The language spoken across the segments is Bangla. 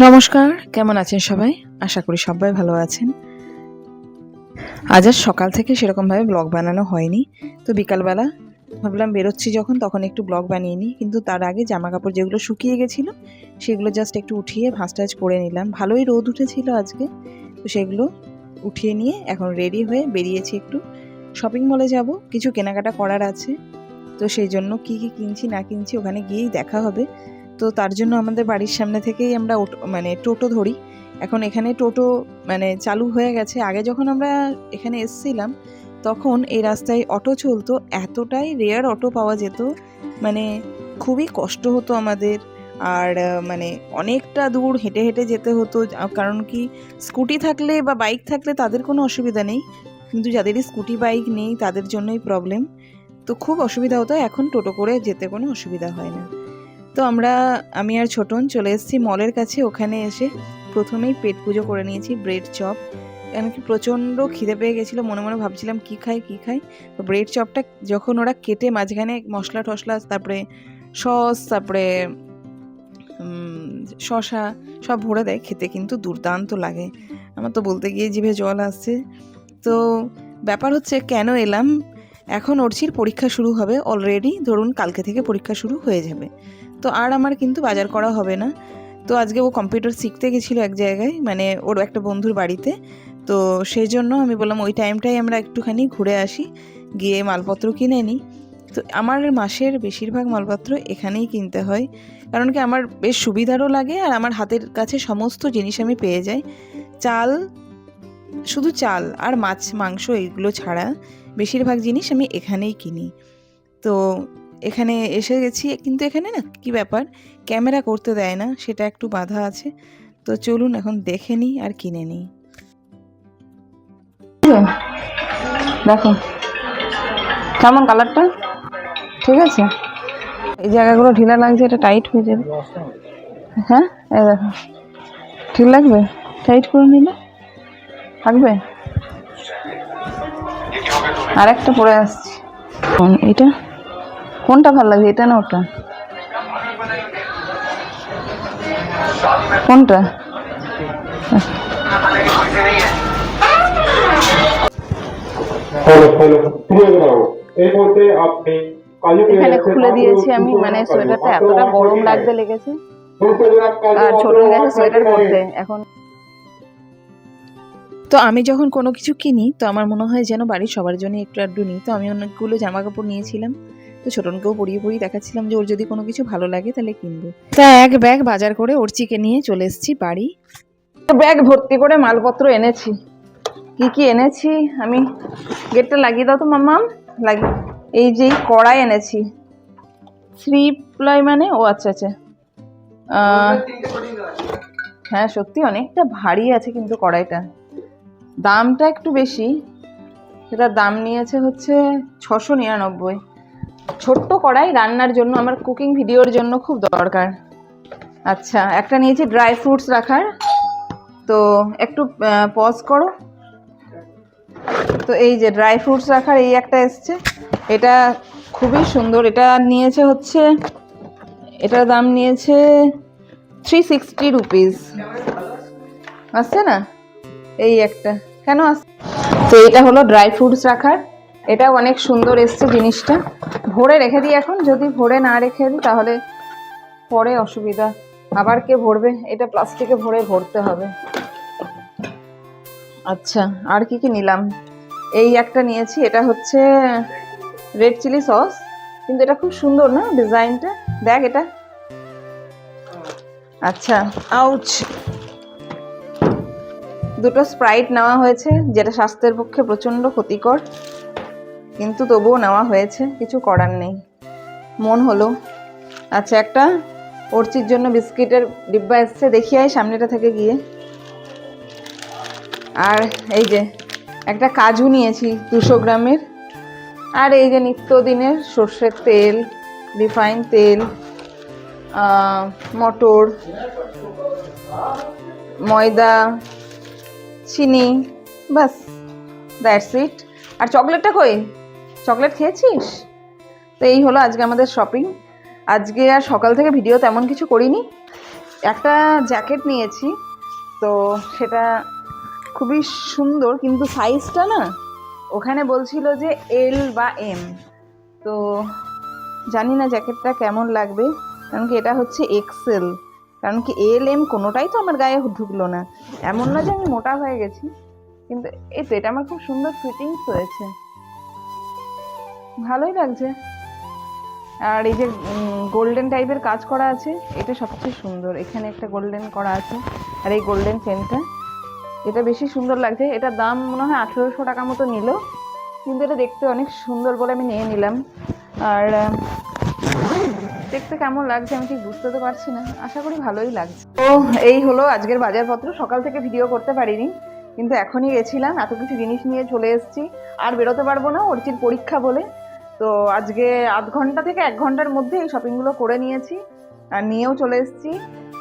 নমস্কার, কেমন আছেন সবাই? আশা করি সবাই ভালো আছেন। আজ আর সকাল থেকে সেরকমভাবে ব্লগ বানানো হয়নি, তো বিকালবেলা ভাবলাম বেরোচ্ছি যখন তখন একটু ব্লগ বানিয়ে নিই। কিন্তু তার আগে জামা কাপড় যেগুলো শুকিয়ে গেছিলো সেগুলো জাস্ট একটু উঠিয়ে ভাঁজ টাজ করে নিলাম। ভালোই রোদ উঠেছিল আজকে, তো সেগুলো উঠিয়ে নিয়ে এখন রেডি হয়ে বেরিয়েছি। একটু শপিং মলে যাব, কিছু কেনাকাটা করার আছে, তো সেই জন্য কী কী কিনছি না কিনছি ওখানে গিয়েই দেখা হবে। তো তার জন্য আমাদের বাড়ির সামনে থেকেই আমরা টোটো ধরি। এখন এখানে টোটো চালু হয়ে গেছে। আগে যখন আমরা এখানে এসেছিলাম তখন এই রাস্তায় অটো চলতো, এতটাই রেয়ার অটো পাওয়া যেত, খুবই কষ্ট হতো আমাদের। আর অনেকটা দূর হেঁটে হেঁটে যেতে হতো, কারণ কি স্কুটি থাকলে বা বাইক থাকলে তাদের কোনো অসুবিধা নেই, কিন্তু যাদেরই স্কুটি বাইক নেই তাদের জন্যই প্রবলেম। তো খুব অসুবিধা হতো, এখন টোটো করে যেতে কোনো অসুবিধা হয় না। তো আমি আর ছোটন চলে এসেছি মলের কাছে। ওখানে এসে প্রথমেই পেট পুজো করে নিয়েছি ব্রেড চপ, কেন কি প্রচণ্ড খিদে পেয়ে গেছিলো। মনে মনে ভাবছিলাম কী খাই। তো ব্রেড চপটা যখন ওরা কেটে মাঝখানে মশলা টশলা, তারপরে সস, তারপরে শসা সব ভরে দেয়, খেতে কিন্তু দুর্দান্ত লাগে। আমার তো বলতে গিয়ে জিভে জল আসছে। তো ব্যাপার হচ্ছে কেন এলাম, এখন অর্চির পরীক্ষা শুরু হবে অলরেডি, ধরুন কালকে থেকে পরীক্ষা শুরু হয়ে যাবে। তো আর আমার কিন্তু বাজার করা হবে না। তো আজকে ও কম্পিউটার শিখতে গেছিলো এক জায়গায়, ওর একটা বন্ধুর বাড়িতে। তো সেই জন্য আমি বললাম ওই টাইমটাই আমরা একটুখানি ঘুরে আসি, গিয়ে মালপত্র কিনে নিই। তো আমার মাসের বেশিরভাগ মালপত্র এখানেই কিনতে হয়, কারণ কি আমার বেশ সুবিধারও লাগে, আর আমার হাতের কাছে সমস্ত জিনিস আমি পেয়ে যাই। শুধু চাল আর মাছ মাংস এগুলো ছাড়া বেশিরভাগ জিনিস আমি এখানেই কিনি। তো এখানে এসে গেছি, কিন্তু এখানে না কি ব্যাপার, ক্যামেরা করতে দেয় না, সেটা একটু বাধা আছে। তো চলুন এখন দেখে নিই আর কিনে নিই। দেখো কেমন কালারটা, ঠিক আছে? এই জায়গাগুলো ঢিলা লাগছে, এটা টাইট হয়ে যাবে। হ্যাঁ, এই দেখো, ঠিক লাগবে, টাইট করে নিলে থাকবে। আর একটা পরে আসছি, এটা কোনটা ভালো লাগছে, এটা না ওটা, কোনটা? এখানে খুলে দিয়েছি আমি, সোয়েটারটা এতটা গরম লাগতে লেগেছে, আর ছোট গেছে সোয়েটার পরতে এখন। তো আমি যখন কোনো কিছু কিনি তো আমার মনে হয় যেন বাড়ির সবার জন্য একটু আধটু নিই। তো আমি অনেকগুলো জামা কাপড় নিয়েছিলাম, তো ছোটনকেও পরিয়ে দেখাচ্ছিলাম যে ওর যদি কোনো কিছু ভালো লাগে তাহলে কিনবো। তা এক ব্যাগ বাজার করে ওরচিকে নিয়ে চলে এসেছি বাড়ি। ব্যাগ ভর্তি করে মালপত্র এনেছি। কি এনেছি আমি, গেটটা লাগিয়ে দাও তো মাম্মাম, লাগিয়ে। এই যে কড়াই এনেছি 3 প্লাই, আচ্ছা হ্যাঁ সত্যি অনেকটা ভারী আছে, কিন্তু কড়াইটা দামটা একটু বেশি, সেটার দাম নিয়েছে হচ্ছে 699। ছোট্ট কড়াই, রান্নার জন্য, আমার কুকিং ভিডিওর জন্য খুব দরকার। আচ্ছা, একটা নিয়েছি ড্রাই ফ্রুটস রাখার, তো একটু পজ করো। তো এই যে ড্রাই ফ্রুটস রাখার এই একটা এসছে, এটা খুবই সুন্দর। এটা নিয়েছে হচ্ছে, এটার দাম নিয়েছে 360 রুপিস, আসছে না এই একটা, কেন আসছে? তো এটা হলো ড্রাই ফ্রুটস রাখার, এটাও অনেক সুন্দর এসছে জিনিসটা। ভরে রেখে দিই এখন, যদি ভরে না রেখে দিই তাহলে পরে অসুবিধা, আবার কে ভরবে, এটা প্লাস্টিকে ভরতে হবে। আচ্ছা, আর কি নিলাম, এই একটা নিয়েছি, এটা হচ্ছে রেড চিলি সস, কিন্তু এটা খুব সুন্দর না ডিজাইনটা, দেখ এটা। আচ্ছা, আউচ, দুটো স্প্রাইট নেওয়া হয়েছে, যেটা স্বাস্থ্যের পক্ষে প্রচণ্ড ক্ষতিকর, কিন্তু তবুও নেওয়া হয়েছে, কিছু করার নেই, মন হলো। আচ্ছা, একটা অর্চির জন্য বিস্কিটের ডিব্বা এসছে, দেখি আয় সামনেটা থেকে গিয়ে। আর এই যে একটা কাজু নিয়েছি 200 গ্রামের, আর এই যে নিত্যদিনের সর্ষের তেল, রিফাইন তেল, মটর, ময়দা, চিনি, বাস, দ্যাটস ইট। আর চকলেটটা কই, চকলেট খেয়েছিস? তো এই হলো আজকে আমাদের শপিং। আজকে আর সকাল থেকে ভিডিও তেমন কিছু করিনি, একটা জ্যাকেট নিয়েছি, তো সেটা খুবই সুন্দর, কিন্তু সাইজটা না ওখানে বলছিল যে এল বা এম। তো জানি না জ্যাকেটটা কেমন লাগবে, কারণ কি এটা হচ্ছে এক্সেল। কারণ কি এল এম কোনোটাই তো আমার গায়ে ঢুকলো না। এমন না যে আমি মোটা হয়ে গেছি, কিন্তু এই তো এটা আমার খুব সুন্দর ফিটিংস হয়েছে, ভালোই লাগছে। আর এই যে গোল্ডেন টাইপের কাজ করা আছে, এটা সবচেয়ে সুন্দর। এখানে একটা গোল্ডেন করা আছে, আর এই গোল্ডেন চেনটা, এটা বেশি সুন্দর লাগছে। এটার দাম মনে হয় 1800 টাকা মতো নিল, কিন্তু এটা দেখতে অনেক সুন্দর বলে আমি নিয়ে নিলাম। আর দেখতে কেমন লাগছে আমি ঠিক বুঝতে তো পারছি না, আশা করি ভালোই লাগছে। তো এই হলো আজকের বাজারপত্র। সকাল থেকে ভিডিও করতে পারিনি, কিন্তু এখনই গেছিলাম, এত কিছু জিনিস নিয়ে চলে এসেছি। আর বেরোতে পারবো না, অর্চির পরীক্ষা বলে। তো আজকে আধ ঘন্টা থেকে 1 ঘন্টার মধ্যে এই শপিংগুলো করে নিয়েছি, আর নিয়েও চলে এসেছি।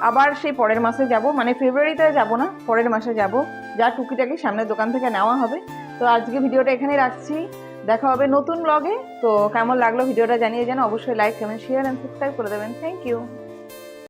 আবার সেই পরের মাসে যাব, মানে ফেব্রুয়ারিতে যাব না, পরের মাসে যাব, যা টুকিটাকি সামনের দোকান থেকে নেওয়া হবে। তো আজকে ভিডিওটা এখানে রাখছি, দেখা হবে নতুন ব্লগে। তো কেমন লাগলো ভিডিওটা জানিয়ে যেন অবশ্যই like, comment, share and subscribe করে দেবেন। Thank you.